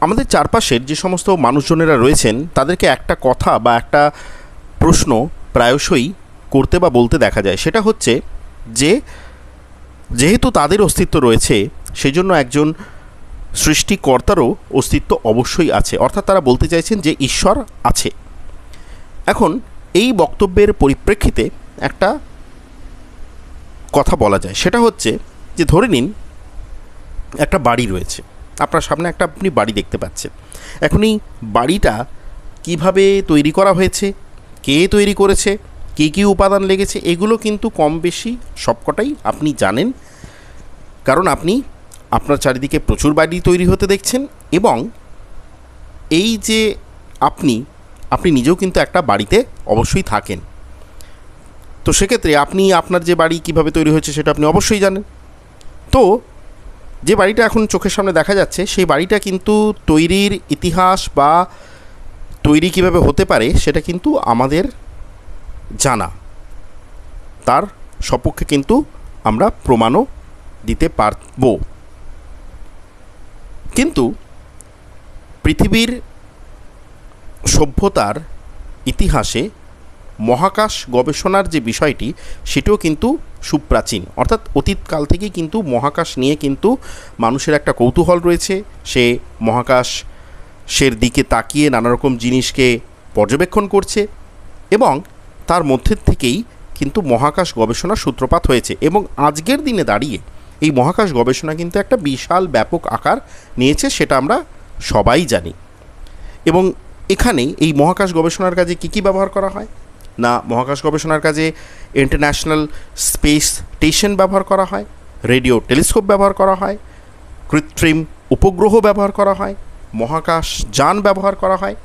আমাদের চারপাশের যে সমস্ত মানুষজনেরা রয়েছেন তাদেরকে একটা কথা বা একটা প্রশ্ন প্রায়শই করতে বা বলতে দেখা যায়, সেটা হচ্ছে যে যেহেতু তাদের অস্তিত্ব রয়েছে সেই জন্য একজন সৃষ্টিকর্তারও অস্তিত্ব অবশ্যই আছে, অর্থাৎ তারা বলতে চাইছেন যে ঈশ্বর আছে। এখন এই বক্তব্যের পরিপ্রেক্ষিতে একটা কথা বলা যায়, সেটা হচ্ছে যে ধরে নিন একটা বাড়ি রয়েছে, আপনার সামনে একটা আপনি বাড়ি দেখতে পাচ্ছেন। এখন এই বাড়িটা কিভাবে তৈরি করা হয়েছে, কে তৈরি করেছে, কী কী উপাদান লেগেছে, এগুলো কিন্তু কম বেশি সবকটাই আপনি জানেন, কারণ আপনি আপনার চারিদিকে প্রচুর বাড়ি তৈরি হতে দেখছেন। এবং এই যে আপনি নিজেও কিন্তু একটা বাড়িতে অবশ্যই থাকেন, তো সেক্ষেত্রে আপনি আপনার যে বাড়ি কীভাবে তৈরি হয়েছে সেটা আপনি অবশ্যই জানেন। তো যে বাড়িটা এখন চোখের সামনে দেখা যাচ্ছে সেই বাড়িটা কিন্তু তৈরির ইতিহাস বা তৈরি কীভাবে হতে পারে সেটা কিন্তু আমাদের জানা, তার সপক্ষে কিন্তু আমরা প্রমাণও দিতে পারব। কিন্তু পৃথিবীর সভ্যতার ইতিহাসে মহাকাশ গবেষণার যে বিষয়টি সেটাও কিন্তু সুপ্রাচীন, অর্থাৎ অতীতকাল থেকেই কিন্তু মহাকাশ নিয়ে কিন্তু মানুষের একটা কৌতূহল রয়েছে। সে মহাকাশের দিকে তাকিয়ে নানা রকম জিনিসকে পর্যবেক্ষণ করছে এবং তার মধ্যে থেকেই কিন্তু মহাকাশ গবেষণার সূত্রপাত হয়েছে। এবং আজকের দিনে দাঁড়িয়ে এই মহাকাশ গবেষণা কিন্তু একটা বিশাল ব্যাপক আকার নিয়েছে, সেটা আমরা সবাই জানি। এবং এখানে এই মহাকাশ গবেষণার কাজে কী কী ব্যবহার করা হয় না, মহাকাশ গবেষণার কাজে ইন্টারন্যাশনাল স্পেস স্টেশন ব্যবহার করা হয়, রেডিও টেলিস্কোপ ব্যবহার করা হয়, কৃত্রিম উপগ্রহ ব্যবহার করা হয়, মহাকাশ যান ব্যবহার করা হয়।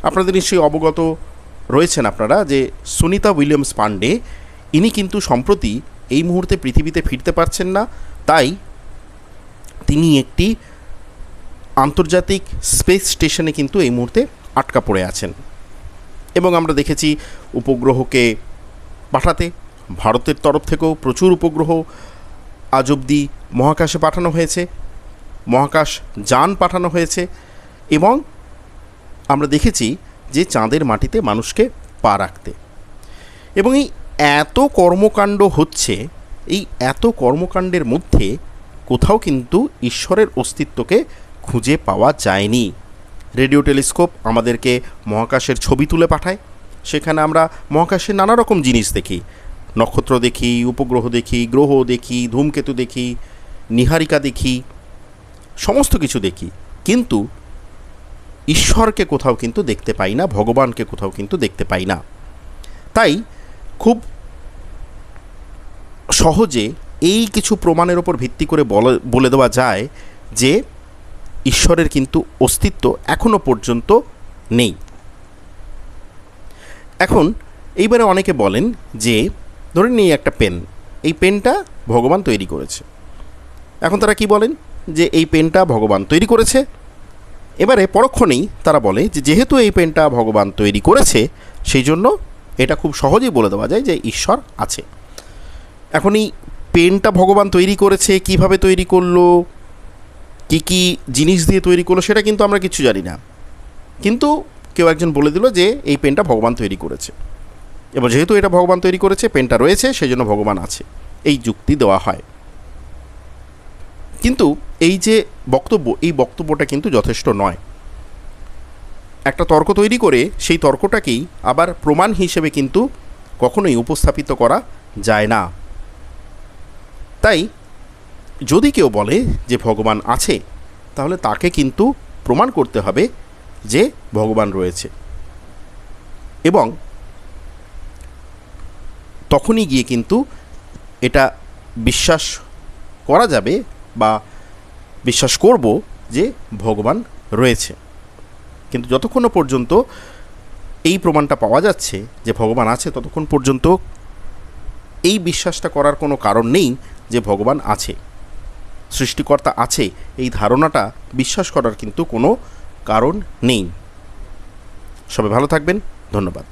আপনাদের নিশ্চয়ই অবগত রয়েছেন আপনারা যে সুনিতা উইলিয়ামস পান্ডে ইনি কিন্তু সম্প্রতি এই মুহূর্তে পৃথিবীতে ফিরতে পারছেন না, তাই তিনি একটি আন্তর্জাতিক স্পেস স্টেশনে কিন্তু এই মুহূর্তে আটকা পড়ে আছেন। এবং আমরা দেখেছি উপগ্রহকে পাঠাতে ভারতের তরফ থেকেও প্রচুর উপগ্রহ আজ অবধি মহাকাশে পাঠানো হয়েছে, মহাকাশ যান পাঠানো হয়েছে এবং আমরা দেখেছি যে চাঁদের মাটিতে মানুষকে পা রাখতে। এবং এই এত কর্মকাণ্ড হচ্ছে, এই এত কর্মকাণ্ডের মধ্যে কোথাও কিন্তু ঈশ্বরের অস্তিত্বকে খুঁজে পাওয়া যায়নি। রেডিও টেলিস্কোপ আমাদেরকে মহাকাশের ছবি তুলে পাঠায়, সেখানে আমরা মহাকাশের নানা রকম জিনিস দেখি, নক্ষত্র দেখি, উপগ্রহ দেখি, গ্রহ দেখি, ধূমকেতু দেখি, নীহারিকা দেখি, সমস্ত কিছু দেখি, কিন্তু ঈশ্বরকে কোথাও কিন্তু দেখতে পাই না, ভগবানকে কোথাও কিন্তু দেখতে পাই না। তাই খুব সহজে এই কিছু প্রমাণের ওপর ভিত্তি করে বলে দেওয়া যায় যে ঈশ্বরের কিন্তু অস্তিত্ব এখনো পর্যন্ত নেই। এখন এইবারে অনেকে বলেন যে ধরে নিই একটা পেন, এই পেনটা ভগবান তৈরি করেছে। এখন তারা কি বলেন যে এই পেনটা ভগবান তৈরি করেছে। এবারে পরক্ষণেই তারা বলে যে যেহেতু এই পেনটা ভগবান তৈরি করেছে সেই জন্য এটা খুব সহজেই বলে দেওয়া যায় যে ঈশ্বর আছে। এখন এই পেনটা ভগবান তৈরি করেছে, কিভাবে তৈরি করলো, কী কী জিনিস দিয়ে তৈরি করলো সেটা কিন্তু আমরা কিছু জানি না, কিন্তু কেউ একজন বলে দিল যে এই পেনটা ভগবান তৈরি করেছে এবং যেহেতু এটা ভগবান তৈরি করেছে, পেনটা রয়েছে, সেই জন্য ভগবান আছে, এই যুক্তি দেওয়া হয়। কিন্তু এই যে বক্তব্য, এই বক্তব্যটা কিন্তু যথেষ্ট নয়। একটা তর্ক তৈরি করে সেই তর্কটাকেই আবার প্রমাণ হিসেবে কিন্তু কখনোই উপস্থাপিত করা যায় না। তাই যদি কেউ বলে যে ভগবান আছে, তাহলে তাকে কিন্তু প্রমাণ করতে হবে যে ভগবান রয়েছে, এবং তখনই গিয়ে কিন্তু এটা বিশ্বাস করা যাবে বা বিশ্বাস করব যে ভগবান রয়েছে। কিন্তু যতক্ষণ পর্যন্ত এই প্রমাণটা পাওয়া যাচ্ছে যে ভগবান আছে, ততক্ষণ পর্যন্ত এই বিশ্বাসটা করার কোনো কারণ নেই যে ভগবান আছে, সৃষ্টিকর্তা আছে, এই ধারণাটা বিশ্বাস করার কিন্তু কোনো কারণ নেই। সবাই ভালো থাকবেন, ধন্যবাদ।